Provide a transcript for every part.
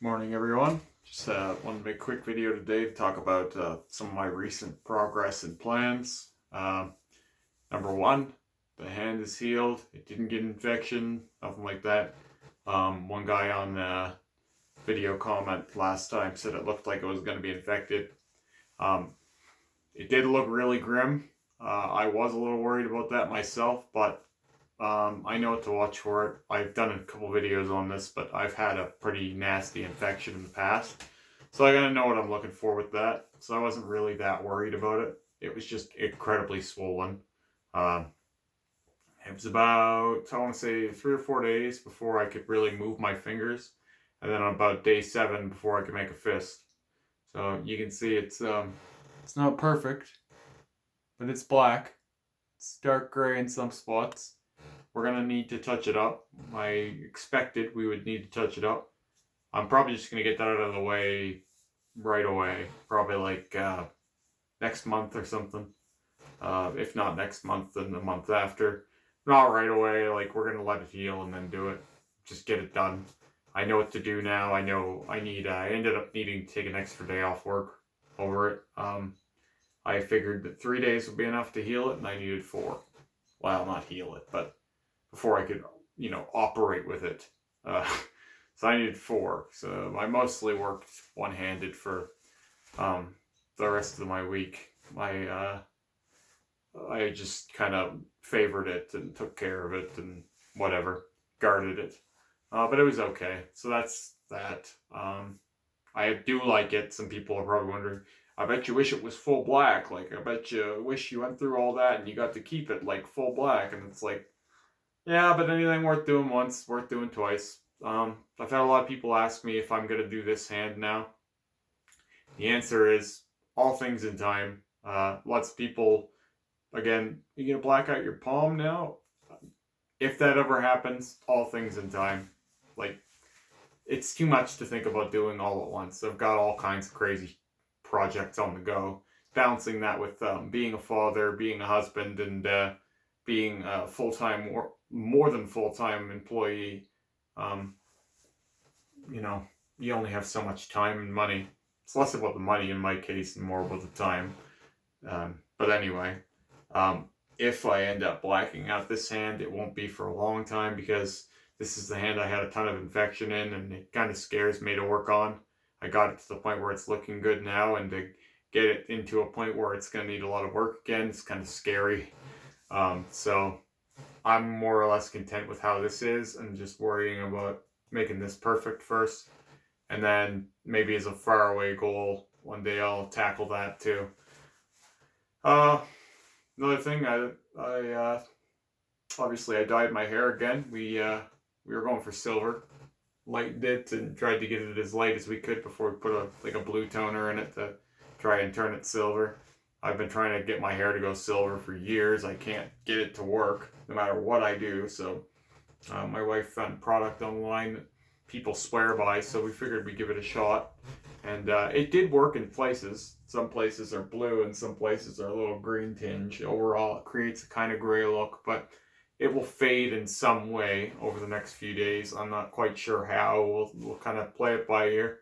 Morning, everyone. Just wanted to make a quick video today to talk about some of my recent progress and plans. Number one, the hand is healed. It didn't get infection, nothing like that. One guy on the video comment last time said it looked like it was going to be infected. It did look really grim. I was a little worried about that myself, but I know what to watch for it. I've done a couple videos on this, but I've had a pretty nasty infection in the past. So I gotta know what I'm looking for with that. So I wasn't really that worried about it. It was just incredibly swollen. Um, it was about, I want to say, 3 or 4 days before I could really move my fingers. And then on about day 7 before I could make a fist. So you can see it's not perfect, but it's black. It's dark gray in some spots. We're going to need to touch it up. I expected we would need to touch it up. I'm probably just going to get that out of the way right away. Probably like next month or something. If not next month, then the month after. Not right away. Like, we're going to let it heal and then do it. Just get it done. I know what to do now. I know I ended up needing to take an extra day off work over it. I figured that 3 days would be enough to heal it, and I needed 4. Well, not heal it, but before I could, operate with it. So I needed 4. So I mostly worked one-handed for the rest of my week. I just kind of favored it and took care of it and whatever, guarded it. But it was okay. So that's that. I do like it. Some people are probably wondering, I bet you wish it was full black. Like, I bet you wish you went through all that and you got to keep it like full black. And it's like, yeah, but anything worth doing once, worth doing twice. I've had a lot of people ask me if I'm going to do this hand now. The answer is all things in time. Lots of people, again, you going to black out your palm now? If that ever happens, all things in time. Like, it's too much to think about doing all at once. I've got all kinds of crazy projects on the go. Balancing that with being a father, being a husband, and being a full-time, more than full-time employee. You only have so much time and money. It's less about the money in my case and more about the time. But anyway, if I end up blacking out this hand, it won't be for a long time because this is the hand I had a ton of infection in, and it kind of scares me to work on. I got it to the point where it's looking good now, and to get it into a point where it's going to need a lot of work again, it's kind of scary. So I'm more or less content with how this is and just worrying about making this perfect first. And then maybe as a faraway goal, one day I'll tackle that too. Another thing, I obviously I dyed my hair again. We were going for silver, lightened it and tried to get it as light as we could before we put a blue toner in it to try and turn it silver. I've been trying to get my hair to go silver for years. I can't get it to work no matter what I do. So my wife found a product online that people swear by, so we figured we'd give it a shot. And it did work in places. Some places are blue and some places are a little green tinge. Overall, it creates a kind of gray look, but it will fade in some way over the next few days. I'm not quite sure how. We'll kind of play it by ear.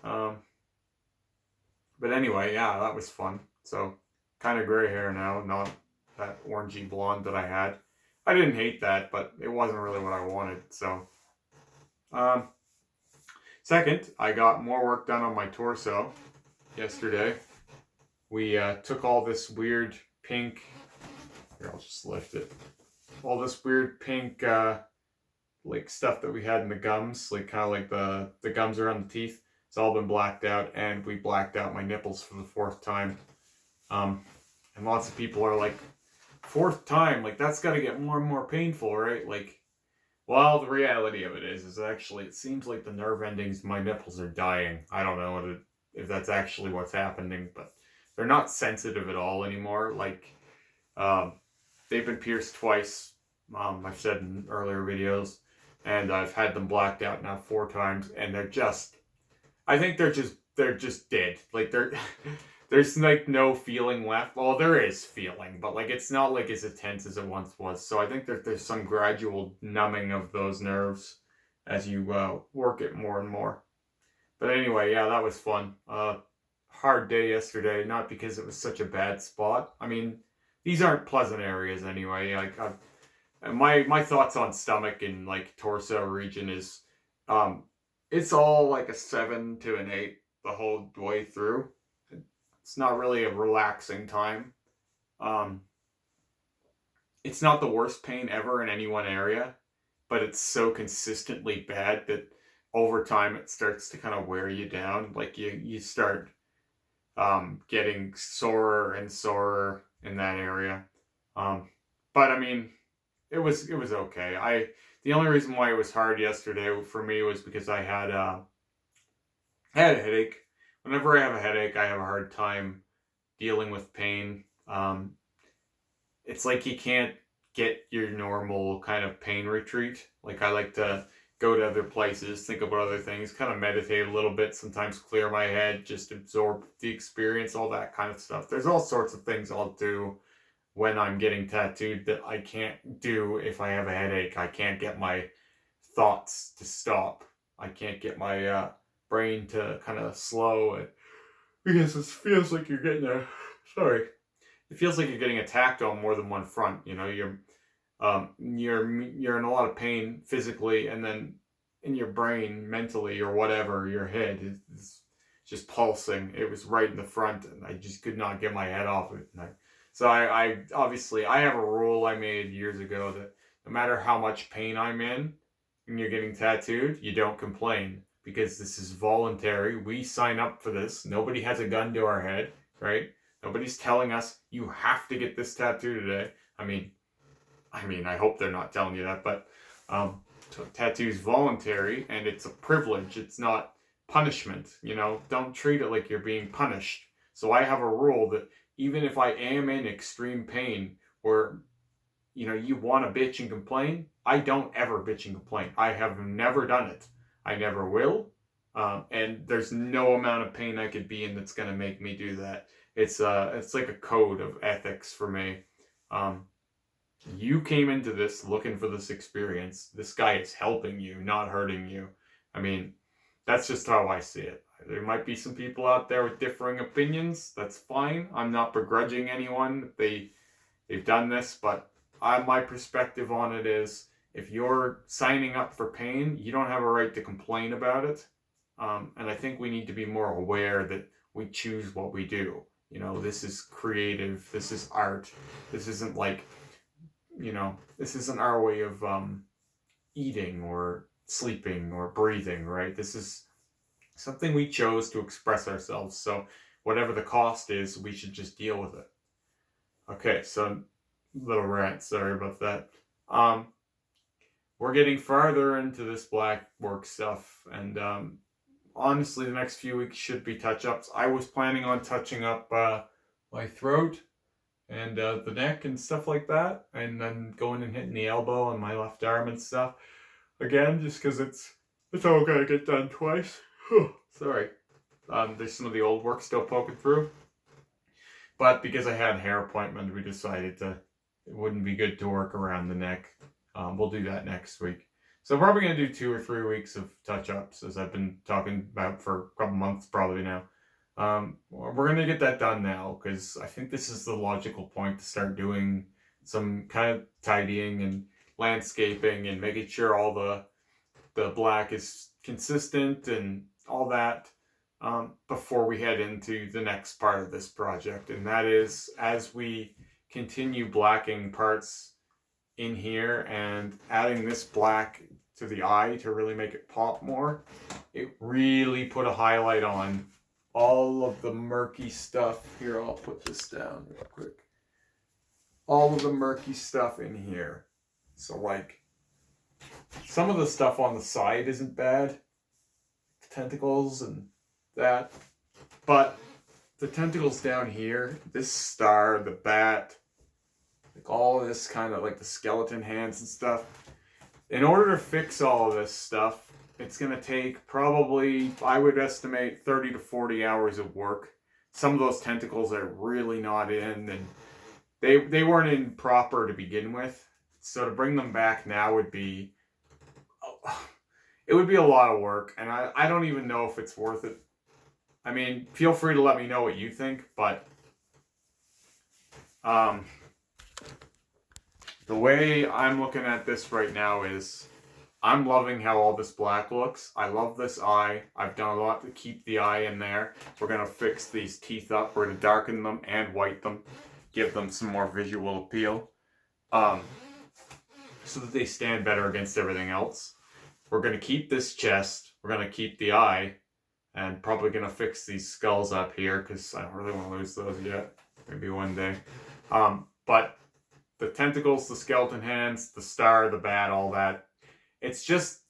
But anyway, yeah, that was fun. So, kind of gray hair now, not that orangey blonde that I had. I didn't hate that, but it wasn't really what I wanted. So, second, I got more work done on my torso yesterday. We took all this weird pink. Here, I'll just lift it. All this weird pink, like stuff that we had in the gums, like kind of like the gums around the teeth. It's all been blacked out, and we blacked out my nipples for the 4th time. And lots of people are like, 4th time, like that's got to get more and more painful, right? Like, well, the reality of it is actually it seems like the nerve endings in my nipples are dying. I don't know if that's actually what's happening, but they're not sensitive at all anymore. Like, they've been pierced twice. I've said in earlier videos, and I've had them blacked out now 4 times, and I think they're just dead. Like there's like no feeling left. Well, there is feeling, but like it's not like as intense as it once was. So I think that there's some gradual numbing of those nerves as you work it more and more. But anyway, yeah, that was fun. Hard day yesterday, not because it was such a bad spot. I mean, these aren't pleasant areas anyway. My thoughts on stomach and like torso region is, um, it's all like a 7 to an 8 the whole way through. It's not really a relaxing time. Um, it's not the worst pain ever in any one area, but it's so consistently bad that over time it starts to kind of wear you down. Like you start getting sorer and sorer in that area. Um, but I mean, it was okay. The only reason why it was hard yesterday for me was because I had a headache. Whenever I have a headache, I have a hard time dealing with pain. It's like you can't get your normal kind of pain retreat. Like I like to go to other places, think about other things, kind of meditate a little bit, sometimes clear my head, just absorb the experience, all that kind of stuff. There's all sorts of things I'll do when I'm getting tattooed that I can't do if I have a headache. I can't get my thoughts to stop. I can't get my brain to kind of slow it, because it feels like you're getting it feels like you're getting attacked on more than one front. You know, you're in a lot of pain physically, and then in your brain, mentally, or whatever, your head is just pulsing. It was right in the front, and I just could not get my head off it. So I obviously I have a rule I made years ago that no matter how much pain I'm in when you're getting tattooed, you don't complain, because this is voluntary. We sign up for this. Nobody has a gun to our head, right? Nobody's telling us you have to get this tattoo today. I mean, I hope they're not telling you that, but so tattoo is voluntary and it's a privilege. It's not punishment. You know, don't treat it like you're being punished. So I have a rule that even if I am in extreme pain, or you want to bitch and complain, I don't ever bitch and complain. I have never done it. I never will. And there's no amount of pain I could be in that's going to make me do that. It's like a code of ethics for me. You came into this looking for this experience. This guy is helping you, not hurting you. I mean, that's just how I see it. There might be some people out there with differing opinions. That's fine. I'm not begrudging anyone. They've done this, but my perspective on it is, if you're signing up for pain, you don't have a right to complain about it. And I think we need to be more aware that we choose what we do. This is creative. This is art. This isn't like, this isn't our way of eating or sleeping or breathing, right? This is something we chose to express ourselves. So whatever the cost is, we should just deal with it. Okay, so little rant, sorry about that. We're getting farther into this black work stuff, and honestly, the next few weeks should be touch-ups. I was planning on touching up my throat and the neck and stuff like that, and then going and hitting the elbow and my left arm and stuff again, just because it's all gotta get done twice. Sorry. There's some of the old work still poking through, but because I had a hair appointment, we decided it wouldn't be good to work around the neck. We'll do that next week. So I'm probably going to do 2 or 3 weeks of touch-ups, as I've been talking about for a couple months probably now. We're going to get that done now, because I think this is the logical point to start doing some kind of tidying and landscaping and making sure all the black is consistent and all that, before we head into the next part of this project. And that is, as we continue blacking parts in here and adding this black to the eye to really make it pop more, it really put a highlight on all of the murky stuff. Here, I'll put this down real quick. All of the murky stuff in here. So like, some of the stuff on the side isn't bad, the tentacles and that, but the tentacles down here, this star, the bat, like all of this kind of like the skeleton hands and stuff. In order to fix all of this stuff, it's going to take probably, I would estimate, 30 to 40 hours of work. Some of those tentacles are really not in, and they weren't in proper to begin with. So to bring them back now would be, it would be a lot of work, and I don't even know if it's worth it. I mean, feel free to let me know what you think, but the way I'm looking at this right now is I'm loving how all this black looks. I love this eye. I've done a lot to keep the eye in there. We're going to fix these teeth up. We're going to darken them and white them. Give them some more visual appeal. So that they stand better against everything else. We're going to keep this chest. We're going to keep the eye. And probably going to fix these skulls up here because I don't really want to lose those yet. Maybe one day. But the tentacles, the skeleton hands, the star, the bat, all that. It's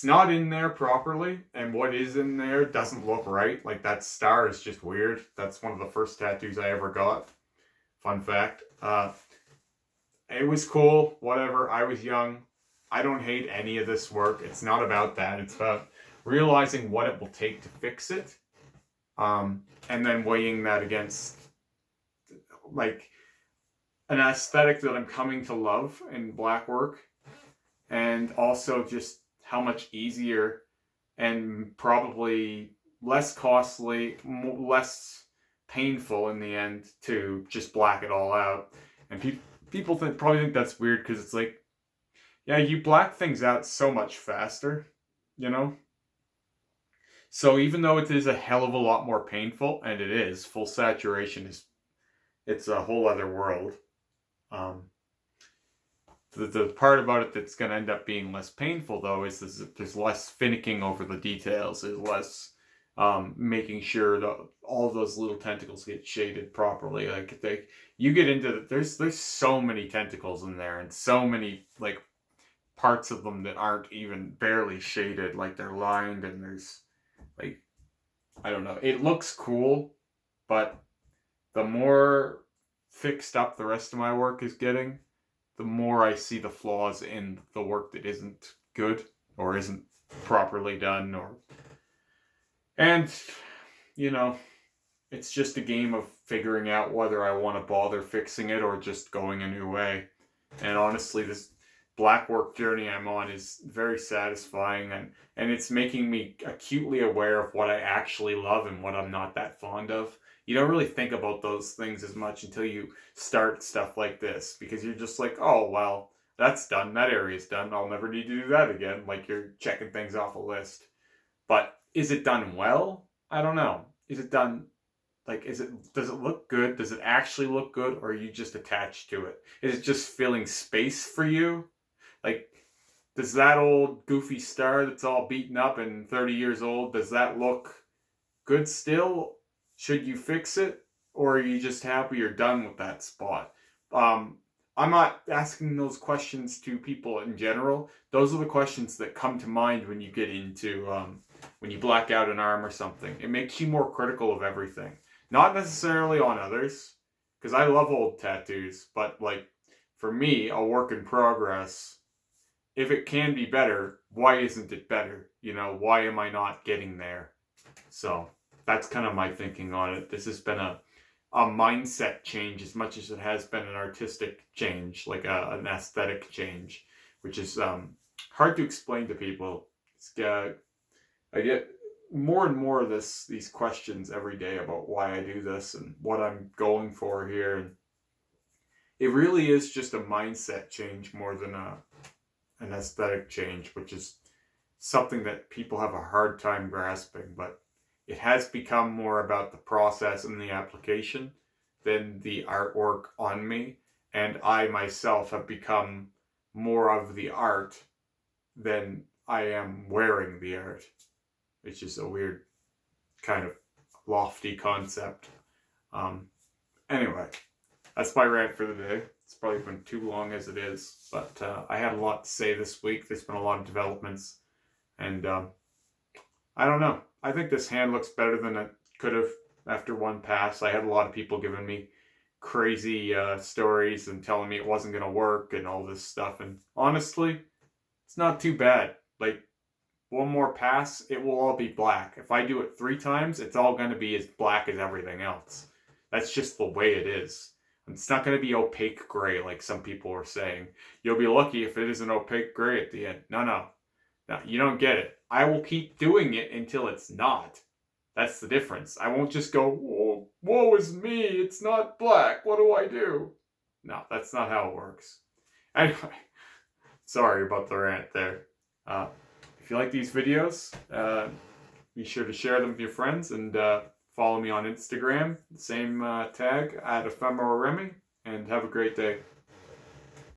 not in there properly, and what is in there doesn't look right. Like, that star is just weird. That's one of the first tattoos I ever got. Fun fact. It was cool, whatever. I was young. I don't hate any of this work. It's not about that. It's about realizing what it will take to fix it, and then weighing that against, like, an aesthetic that I'm coming to love in black work. And also just how much easier and probably less costly, less painful in the end to just black it all out. And people probably think that's weird because it's like, yeah, you black things out so much faster, you know? So even though it is a hell of a lot more painful, and it is, full saturation it's a whole other world. The part about it that's going to end up being less painful, though, is there's less finicking over the details. There's less making sure that all those little tentacles get shaded properly. Like, you get into there's so many tentacles in there, and so many like parts of them that aren't even barely shaded. Like, they're lined, and there's like, I don't know. It looks cool, but the more fixed up the rest of my work is getting, the more I see the flaws in the work that isn't good or isn't properly done, and you know, it's just a game of figuring out whether I want to bother fixing it or just going a new way. And honestly, this black work journey I'm on is very satisfying, and it's making me acutely aware of what I actually love and what I'm not that fond of. You don't really think about those things as much until you start stuff like this, because you're just like, oh, well, that's done. That area's done. I'll never need to do that again. Like, you're checking things off a list. But is it done well? I don't know. Is it done, like, does it look good? Does it actually look good? Or are you just attached to it? Is it just filling space for you? Like, does that old goofy star that's all beaten up and 30 years old, does that look good still? Should you fix it, or are you just happy you're done with that spot? I'm not asking those questions to people in general. Those are the questions that come to mind when you get into, when you black out an arm or something. It makes you more critical of everything. Not necessarily on others, because I love old tattoos, but like, for me, a work in progress, if it can be better, why isn't it better? You know, why am I not getting there? So that's kind of my thinking on it. This has been a mindset change as much as it has been an artistic change, like an aesthetic change, which is hard to explain to people. I get more and more of these questions every day about why I do this and what I'm going for here. And it really is just a mindset change more than an aesthetic change, which is something that people have a hard time grasping. But it has become more about the process and the application than the artwork on me. And I myself have become more of the art than I am wearing the art, which is a weird kind of lofty concept. Anyway, that's my rant for the day. It's probably been too long as it is, but I had a lot to say this week. There's been a lot of developments, and I don't know. I think this hand looks better than it could have after one pass. I had a lot of people giving me crazy stories and telling me it wasn't going to work and all this stuff. And honestly, it's not too bad. Like, one more pass, it will all be black. If I do it 3 times, it's all going to be as black as everything else. That's just the way it is. It's not going to be opaque gray like some people are saying. You'll be lucky if it is an opaque gray at the end. No. Now, you don't get it. I will keep doing it until it's not. That's the difference. I won't just go, oh, woe is me, it's not black, what do I do? No, that's not how it works. Anyway, sorry about the rant there. If you like these videos, be sure to share them with your friends and follow me on Instagram, same tag at ephemeralremy, and have a great day.